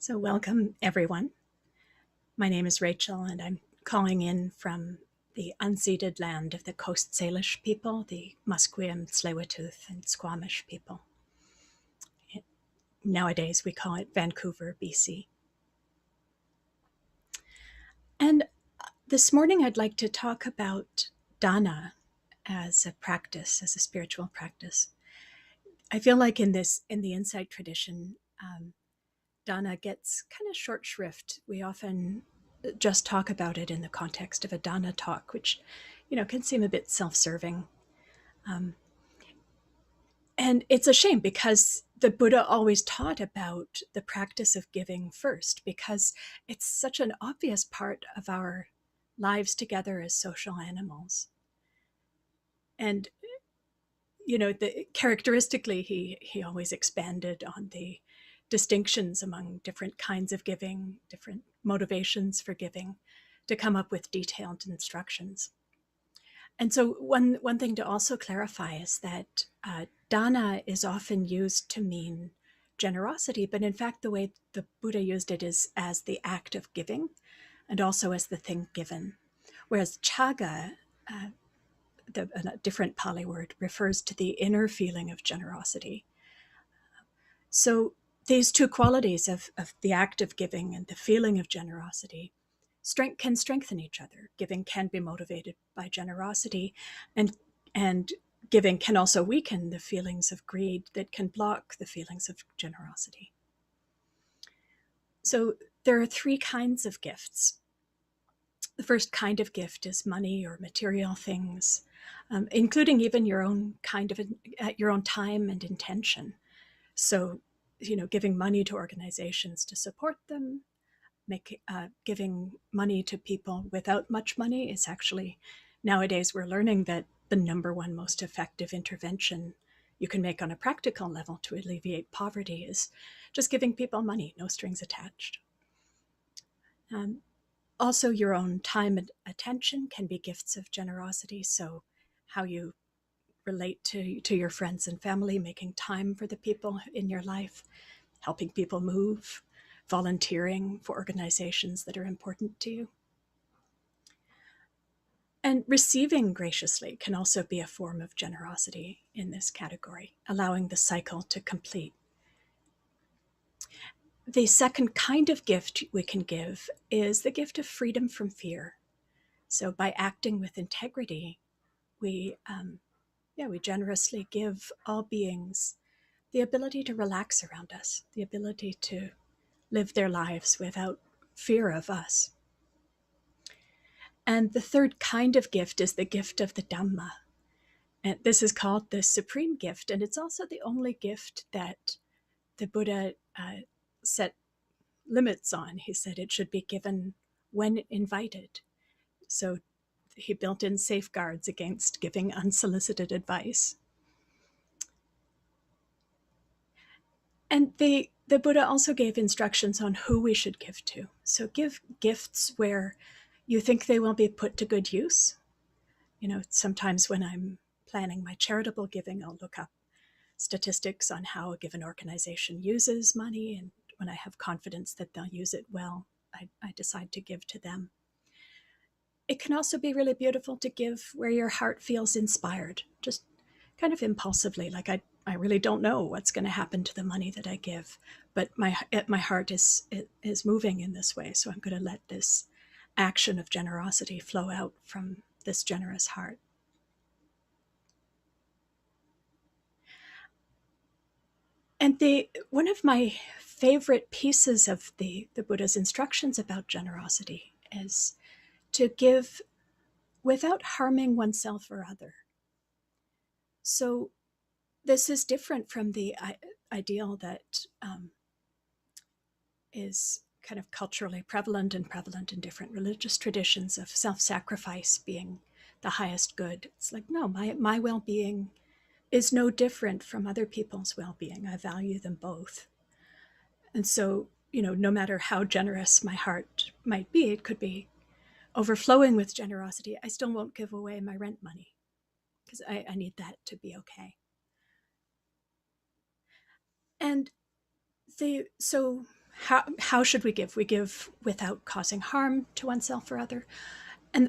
So, welcome everyone. My name is Rachel, and I'm calling in from the unceded land of the Coast Salish people, the Musqueam, Tsleil-Waututh, and Squamish people. Nowadays, we call it Vancouver, BC. And this morning, I'd like to talk about dana as a practice, as a spiritual practice. I feel like in the insight tradition, dana gets kind of short shrift. We often just talk about it in the context of a dana talk, which, can seem a bit self-serving. Um, and it's a shame because the Buddha always taught about the practice of giving first, because it's such an obvious part of our lives together as social animals. And characteristically, he always expanded on the distinctions among different kinds of giving, different motivations for giving, to come up with detailed instructions. And so one thing to also clarify is that dana is often used to mean generosity, but in fact, the way the Buddha used it is as the act of giving and also as the thing given. Whereas chaga, a different Pali word, refers to the inner feeling of generosity. So these two qualities of the act of giving and the feeling of generosity can strengthen each other. Giving can be motivated by generosity, and giving can also weaken the feelings of greed that can block the feelings of generosity. So there are three kinds of gifts. The first kind of gift is money or material things, including even your own your own time and intention. So, giving money to organizations to support them, giving money to people without much money is actually, nowadays we're learning that the number one most effective intervention you can make on a practical level to alleviate poverty is just giving people money, no strings attached. Also, your own time and attention can be gifts of generosity. So how you relate to your friends and family, making time for the people in your life, helping people move, volunteering for organizations that are important to you. And receiving graciously can also be a form of generosity in this category, allowing the cycle to complete. The second kind of gift we can give is the gift of freedom from fear. So by acting with integrity, we generously give all beings the ability to relax around us, the ability to live their lives without fear of us. And the third kind of gift is the gift of the Dhamma. And this is called the supreme gift, and it's also the only gift that the Buddha set limits on. He said it should be given when invited. So he built in safeguards against giving unsolicited advice. And the Buddha also gave instructions on who we should give to. So give gifts where you think they will be put to good use. Sometimes when I'm planning my charitable giving, I'll look up statistics on how a given organization uses money. And when I have confidence that they'll use it well, I decide to give to them. It can also be really beautiful to give where your heart feels inspired, just kind of impulsively, like I really don't know what's going to happen to the money that I give, but my heart is moving in this way, so I'm going to let this action of generosity flow out from this generous heart. And one of my favorite pieces of the Buddha's instructions about generosity is to give without harming oneself or other. So this is different from the ideal that is kind of culturally prevalent in different religious traditions of self-sacrifice being the highest good. It's like, no, my well-being is no different from other people's well-being. I value them both. And so, no matter how generous my heart might be, it could be overflowing with generosity. I still won't give away my rent money because I need that to be okay. And so how should we give? We give without causing harm to oneself or other.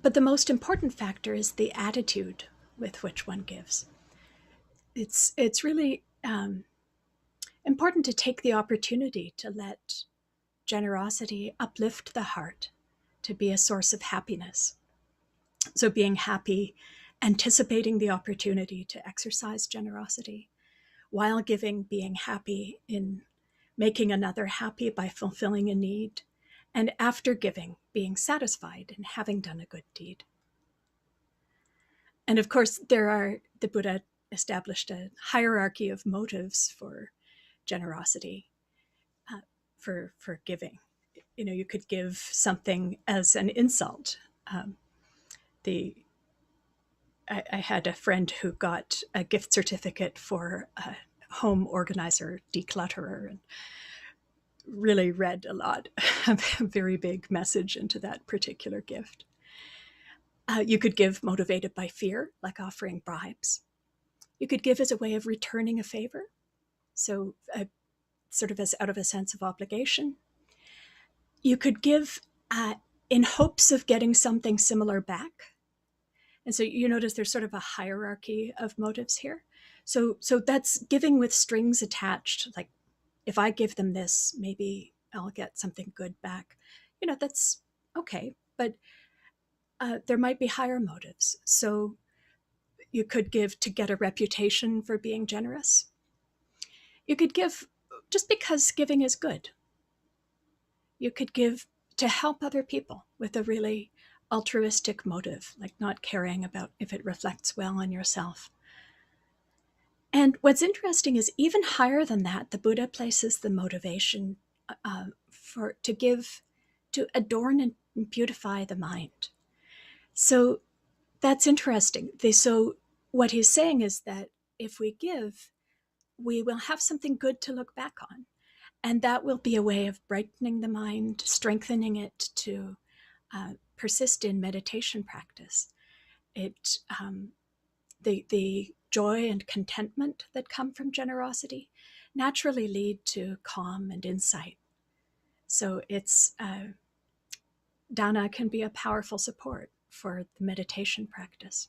But the most important factor is the attitude with which one gives. It's really important to take the opportunity to let generosity uplift the heart, to be a source of happiness. So being happy, anticipating the opportunity to exercise generosity, while giving, being happy in making another happy by fulfilling a need, and after giving, being satisfied in having done a good deed. And of course, the Buddha established a hierarchy of motives for generosity, for giving. You could give something as an insult. I had a friend who got a gift certificate for a home organizer, declutterer, and really read a lot, a very big message into that particular gift. You could give motivated by fear, like offering bribes. You could give as a way of returning a favor, so sort of as out of a sense of obligation. You could give in hopes of getting something similar back. And so you notice there's sort of a hierarchy of motives here. So that's giving with strings attached, like if I give them this, maybe I'll get something good back. That's okay, but there might be higher motives. So you could give to get a reputation for being generous. You could give just because giving is good. You could give to help other people with a really altruistic motive, like not caring about if it reflects well on yourself. And what's interesting is even higher than that, the Buddha places the motivation to give, to adorn and beautify the mind. So that's interesting. So what he's saying is that if we give, we will have something good to look back on. And that will be a way of brightening the mind, strengthening it to persist in meditation practice. The joy and contentment that come from generosity naturally lead to calm and insight. So dana can be a powerful support for the meditation practice.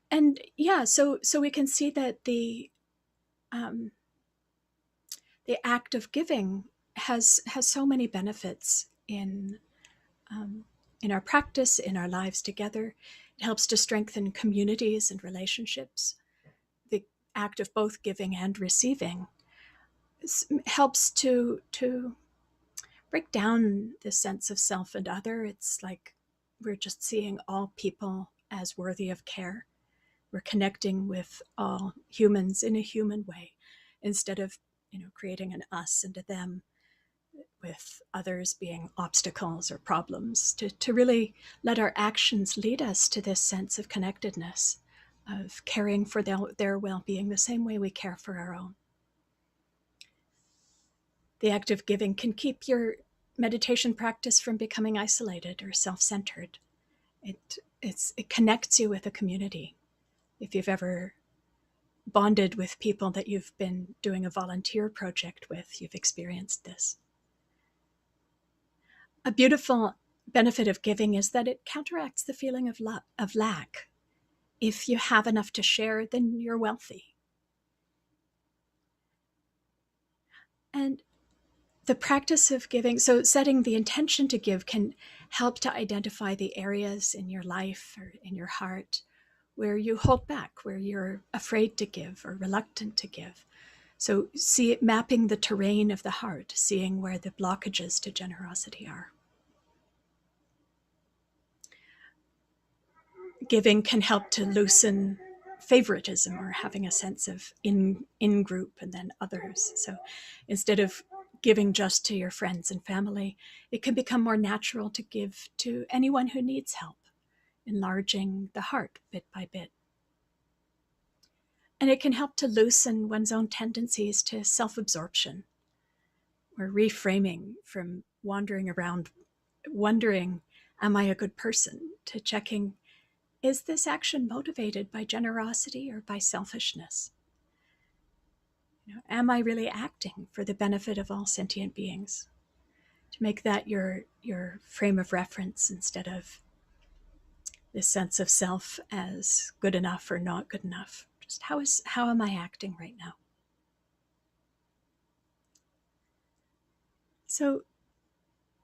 And yeah, so we can see that the act of giving has so many benefits in our practice, in our lives together. It helps to strengthen communities and relationships. The act of both giving and receiving helps to break down the sense of self and other. It's like we're just seeing all people as worthy of care. We're connecting with all humans in a human way, instead of creating an us and a them, with others being obstacles or problems, to really let our actions lead us to this sense of connectedness, of caring for their well-being the same way we care for our own. The act of giving can keep your meditation practice from becoming isolated or self-centered. It connects you with a community. If you've ever bonded with people that you've been doing a volunteer project with, you've experienced this. A beautiful benefit of giving is that it counteracts the feeling of lack. If you have enough to share, then you're wealthy. And the practice of giving, so setting the intention to give, can help to identify the areas in your life or in your heart where you hold back, where you're afraid to give or reluctant to give. So mapping the terrain of the heart, seeing where the blockages to generosity are. Giving can help to loosen favoritism, or having a sense of in group and then others. So instead of giving just to your friends and family, it can become more natural to give to anyone who needs help, enlarging the heart bit by bit. And it can help to loosen one's own tendencies to self-absorption, or reframing from wandering around wondering, am I a good person, to checking, is this action motivated by generosity or by selfishness? Am I really acting for the benefit of all sentient beings? To make that your frame of reference instead of this sense of self as good enough or not good enough. Just how am I acting right now? So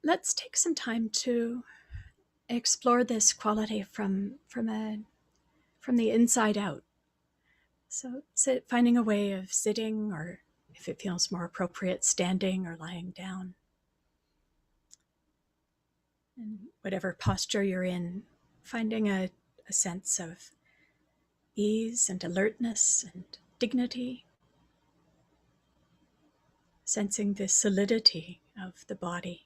let's take some time to explore this quality from the inside out. So finding a way of sitting, or if it feels more appropriate, standing or lying down. And whatever posture you're in, finding a sense of ease and alertness and dignity, sensing the solidity of the body.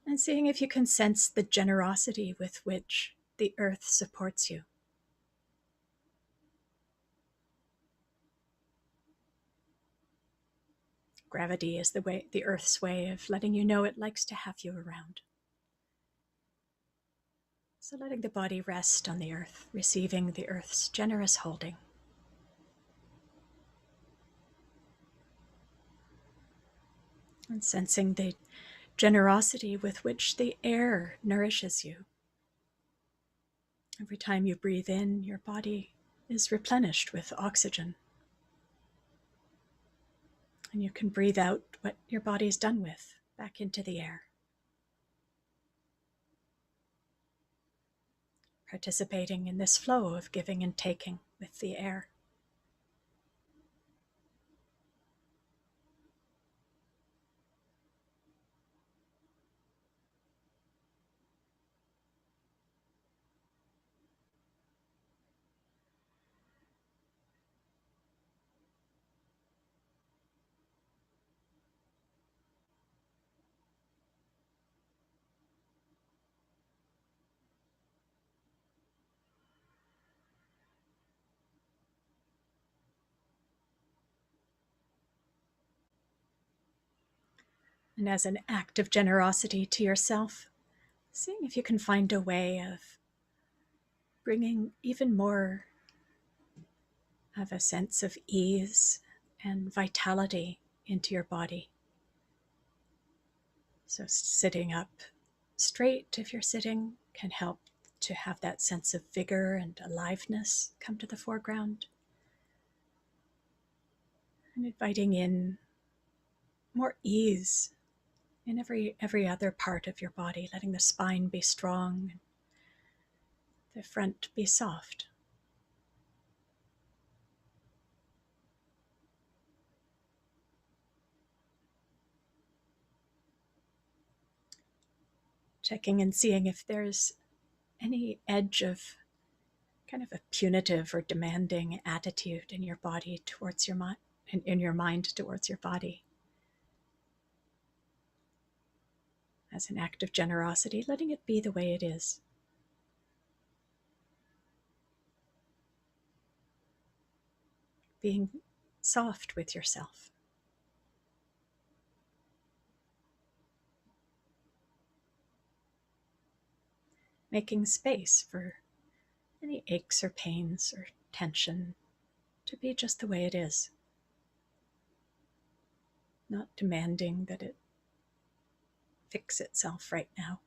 And seeing if you can sense the generosity with which the earth supports you. Gravity is the earth's way of letting you know it likes to have you around. So letting the body rest on the earth, receiving the earth's generous holding. And sensing the generosity with which the air nourishes you. Every time you breathe in, your body is replenished with oxygen. And you can breathe out what your body's done with back into the air. Participating in this flow of giving and taking with the air. And as an act of generosity to yourself, seeing if you can find a way of bringing even more of a sense of ease and vitality into your body. So sitting up straight, if you're sitting, can help to have that sense of vigor and aliveness come to the foreground. And inviting in more ease in every other part of your body, letting the spine be strong, and the front be soft. Checking and seeing if there's any edge of kind of a punitive or demanding attitude in your body towards your mind, in your mind towards your body. As an act of generosity, letting it be the way it is. Being soft with yourself. Making space for any aches or pains or tension to be just the way it is. Not demanding that it fix itself right now.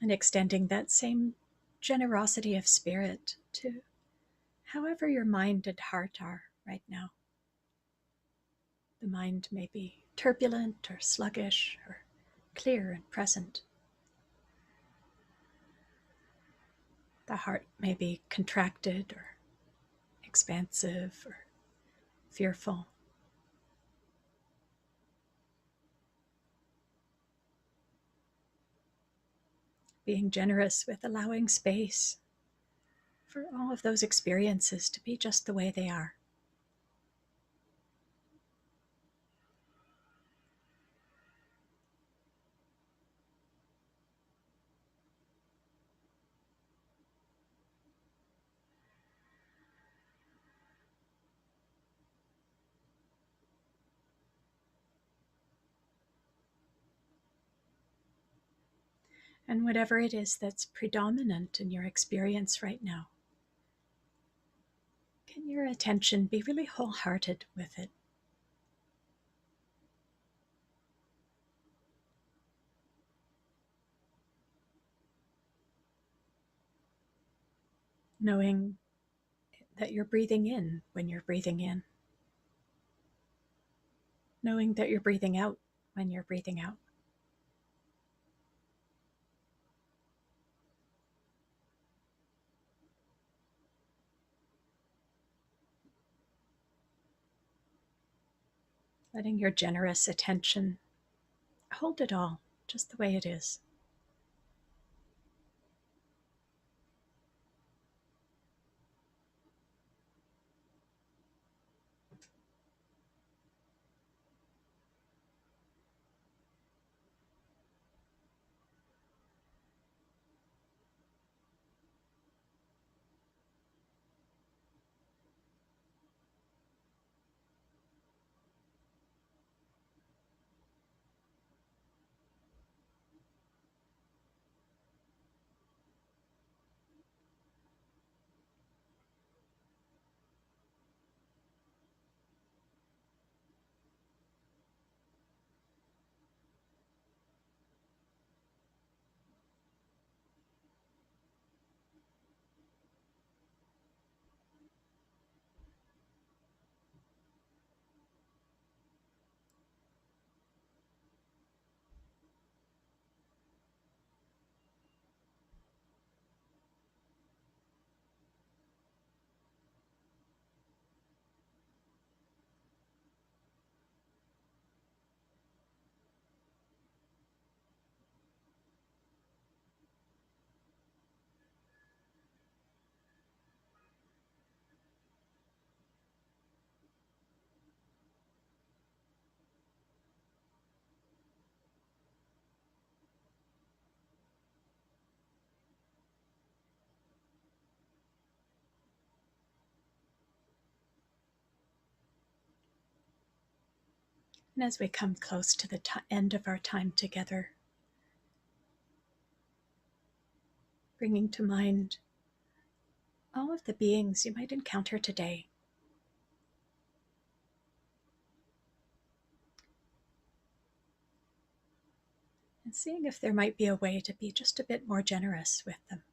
And extending that same generosity of spirit to however your mind and heart are right now. The mind may be turbulent or sluggish or clear and present. The heart may be contracted or expansive or fearful. Being generous with allowing space for all of those experiences to be just the way they are. And whatever it is that's predominant in your experience right now, can your attention be really wholehearted with it? Knowing that you're breathing in when you're breathing in, knowing that you're breathing out when you're breathing out. Letting your generous attention hold it all just the way it is. And as we come close to the end of our time together, bringing to mind all of the beings you might encounter today, and seeing if there might be a way to be just a bit more generous with them.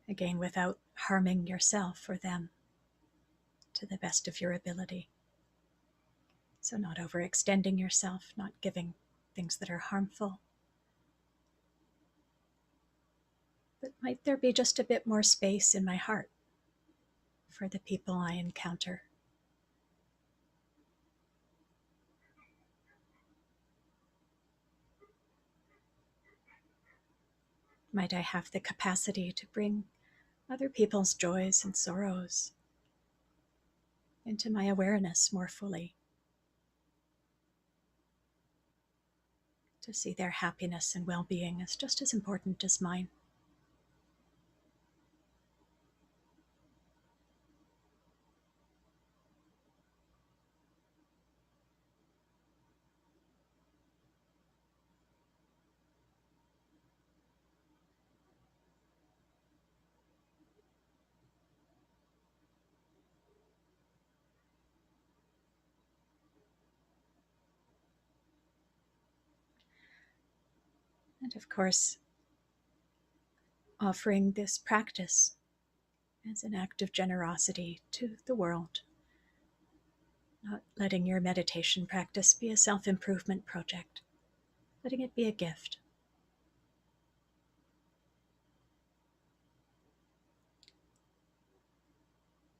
Again, without harming yourself or them, to the best of your ability. So not overextending yourself, not giving things that are harmful. But might there be just a bit more space in my heart for the people I encounter? Might I have the capacity to bring other people's joys and sorrows into my awareness more fully, to see their happiness and well-being as just as important as mine? And of course, offering this practice as an act of generosity to the world, not letting your meditation practice be a self-improvement project, letting it be a gift.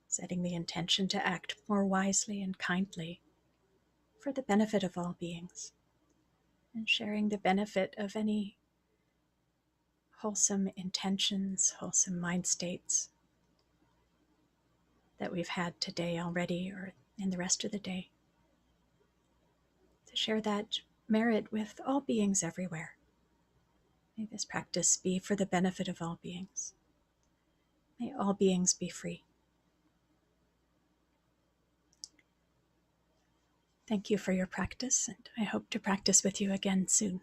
Setting the intention to act more wisely and kindly for the benefit of all beings, and sharing the benefit of any wholesome intentions, wholesome mind states that we've had today already or in the rest of the day. To share that merit with all beings everywhere. May this practice be for the benefit of all beings. May all beings be free. Thank you for your practice, and I hope to practice with you again soon.